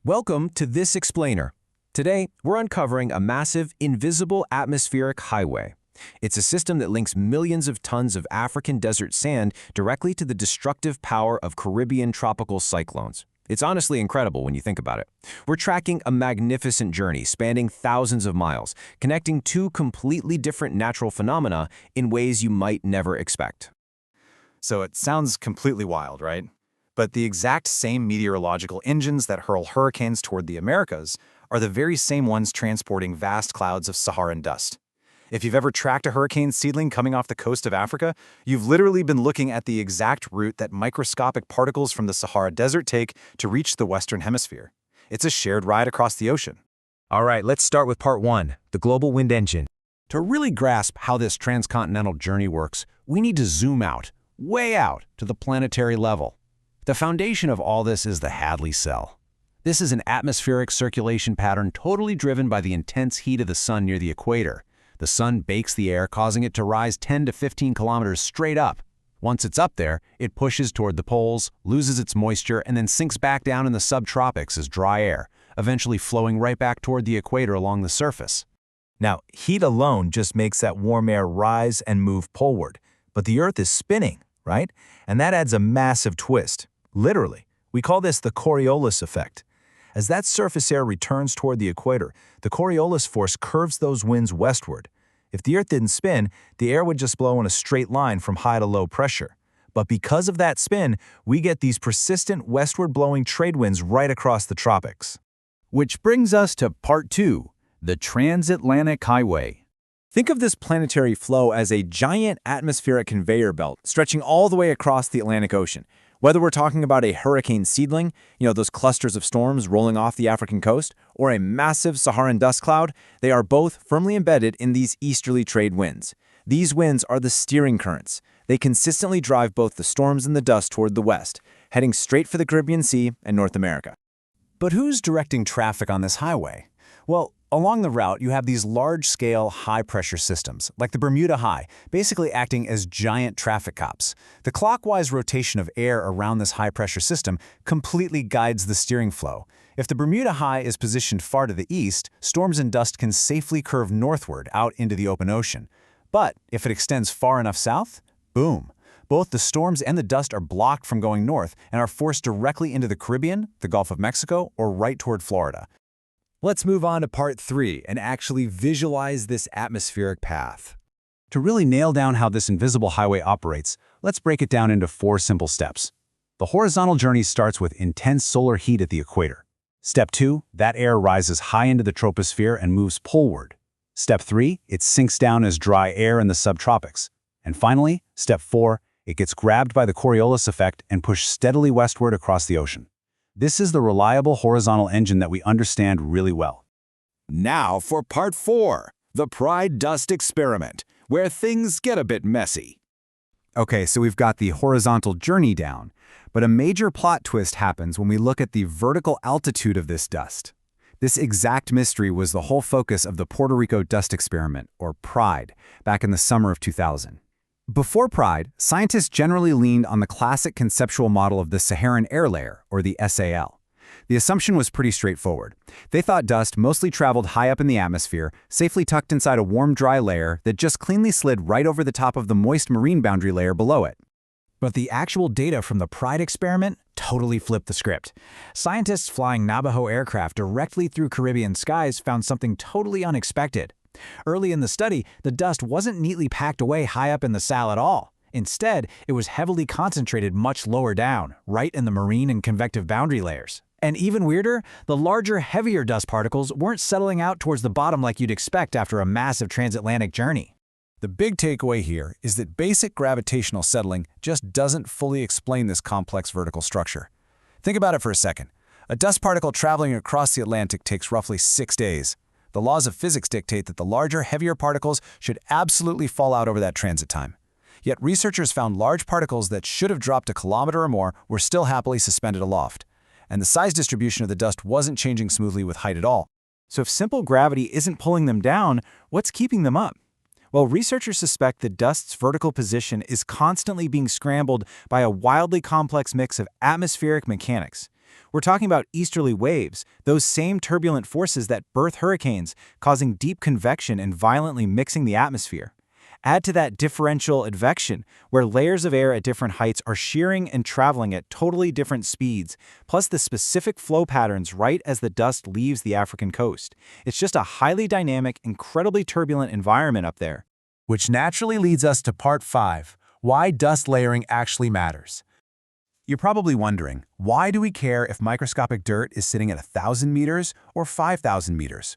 Welcome to This Explainer. Today, we're uncovering a massive, invisible atmospheric highway. It's a system that links millions of tons of African desert sand directly to the destructive power of Caribbean tropical cyclones. It's honestly incredible when you think about it. We're tracking a magnificent journey spanning thousands of miles, connecting two completely different natural phenomena in ways you might never expect. So it sounds completely wild, right? But the exact same meteorological engines that hurl hurricanes toward the Americas are the very same ones transporting vast clouds of Saharan dust. If you've ever tracked a hurricane seedling coming off the coast of Africa, you've literally been looking at the exact route that microscopic particles from the Sahara Desert take to reach the Western Hemisphere. It's a shared ride across the ocean. All right, let's start with part one, the global wind engine. To really grasp how this transcontinental journey works, we need to zoom out, way out, to the planetary level. The foundation of all this is the Hadley cell. This is an atmospheric circulation pattern totally driven by the intense heat of the sun near the equator. The sun bakes the air, causing it to rise 10 to 15 kilometers straight up. Once it's up there, it pushes toward the poles, loses its moisture, and then sinks back down in the subtropics as dry air, eventually flowing right back toward the equator along the surface. Now, heat alone just makes that warm air rise and move poleward, but the Earth is spinning, right? And that adds a massive twist. Literally, we call this the Coriolis effect. As that surface air returns toward the equator, the Coriolis force curves those winds westward. If the Earth didn't spin, the air would just blow in a straight line from high to low pressure. But because of that spin, we get these persistent westward-blowing trade winds right across the tropics. Which brings us to part two, the transatlantic highway. Think of this planetary flow as a giant atmospheric conveyor belt stretching all the way across the Atlantic Ocean. Whether we're talking about a hurricane seedling, those clusters of storms rolling off the African coast, or a massive Saharan dust cloud, they are both firmly embedded in these easterly trade winds. These winds are the steering currents. They consistently drive both the storms and the dust toward the west, heading straight for the Caribbean Sea and North America. But who's directing traffic on this highway? Well, along the route, you have these large-scale, high-pressure systems, like the Bermuda High, basically acting as giant traffic cops. The clockwise rotation of air around this high-pressure system completely guides the steering flow. If the Bermuda High is positioned far to the east, storms and dust can safely curve northward out into the open ocean. But if it extends far enough south, boom. Both the storms and the dust are blocked from going north and are forced directly into the Caribbean, the Gulf of Mexico, or right toward Florida. Let's move on to part three and actually visualize this atmospheric path. To really nail down how this invisible highway operates, let's break it down into 4 simple steps. The horizontal journey starts with intense solar heat at the equator. Step 2, that air rises high into the troposphere and moves poleward. Step 3, it sinks down as dry air in the subtropics. And finally, step 4, it gets grabbed by the Coriolis effect and pushed steadily westward across the ocean. This is the reliable horizontal engine that we understand really well. Now for part 4, the Pride Dust Experiment, where things get a bit messy. Okay, so we've got the horizontal journey down, but a major plot twist happens when we look at the vertical altitude of this dust. This exact mystery was the whole focus of the Puerto Rico Dust Experiment, or PRIDE, back in the summer of 2000. Before PRIDE, scientists generally leaned on the classic conceptual model of the Saharan air layer, or the SAL. The assumption was pretty straightforward. They thought dust mostly traveled high up in the atmosphere, safely tucked inside a warm, dry layer that just cleanly slid right over the top of the moist marine boundary layer below it. But the actual data from the PRIDE experiment totally flipped the script. Scientists flying Navajo aircraft directly through Caribbean skies found something totally unexpected. Early in the study, the dust wasn't neatly packed away high up in the SAL at all. Instead, it was heavily concentrated much lower down, right in the marine and convective boundary layers. And even weirder, the larger, heavier dust particles weren't settling out towards the bottom like you'd expect after a massive transatlantic journey. The big takeaway here is that basic gravitational settling just doesn't fully explain this complex vertical structure. Think about it for a second. A dust particle traveling across the Atlantic takes roughly 6 days. The laws of physics dictate that the larger, heavier particles should absolutely fall out over that transit time. Yet researchers found large particles that should have dropped a kilometer or more were still happily suspended aloft. And the size distribution of the dust wasn't changing smoothly with height at all. So if simple gravity isn't pulling them down, what's keeping them up? Well, researchers suspect that dust's vertical position is constantly being scrambled by a wildly complex mix of atmospheric mechanics. We're talking about easterly waves, those same turbulent forces that birth hurricanes, causing deep convection and violently mixing the atmosphere. Add to that differential advection, where layers of air at different heights are shearing and traveling at totally different speeds, plus the specific flow patterns right as the dust leaves the African coast. It's just a highly dynamic, incredibly turbulent environment up there. Which naturally leads us to part 5, why dust layering actually matters. You're probably wondering, why do we care if microscopic dirt is sitting at 1,000 meters or 5,000 meters?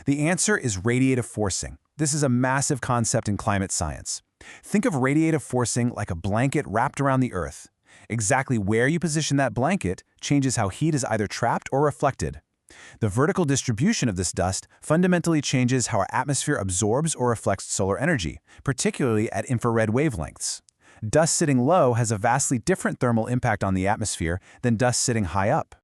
The answer is radiative forcing. This is a massive concept in climate science. Think of radiative forcing like a blanket wrapped around the Earth. Exactly where you position that blanket changes how heat is either trapped or reflected. The vertical distribution of this dust fundamentally changes how our atmosphere absorbs or reflects solar energy, particularly at infrared wavelengths. Dust sitting low has a vastly different thermal impact on the atmosphere than dust sitting high up.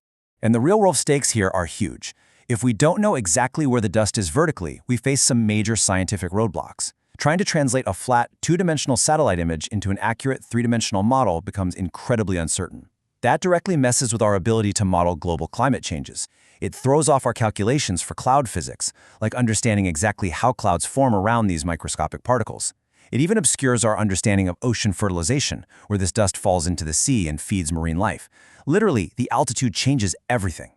And the real-world stakes here are huge. If we don't know exactly where the dust is vertically, we face some major scientific roadblocks. Trying to translate a flat, two-dimensional satellite image into an accurate three-dimensional model becomes incredibly uncertain. That directly messes with our ability to model global climate changes. It throws off our calculations for cloud physics, like understanding exactly how clouds form around these microscopic particles. It even obscures our understanding of ocean fertilization, where this dust falls into the sea and feeds marine life. Literally, the altitude changes everything.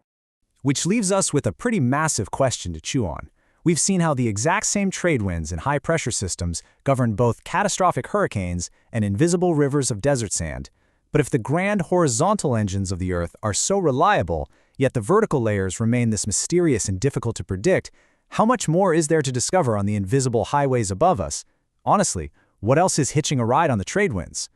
Which leaves us with a pretty massive question to chew on. We've seen how the exact same trade winds and high-pressure systems govern both catastrophic hurricanes and invisible rivers of desert sand. But if the grand horizontal engines of the Earth are so reliable, yet the vertical layers remain this mysterious and difficult to predict, how much more is there to discover on the invisible highways above us? Honestly, what else is hitching a ride on the trade winds?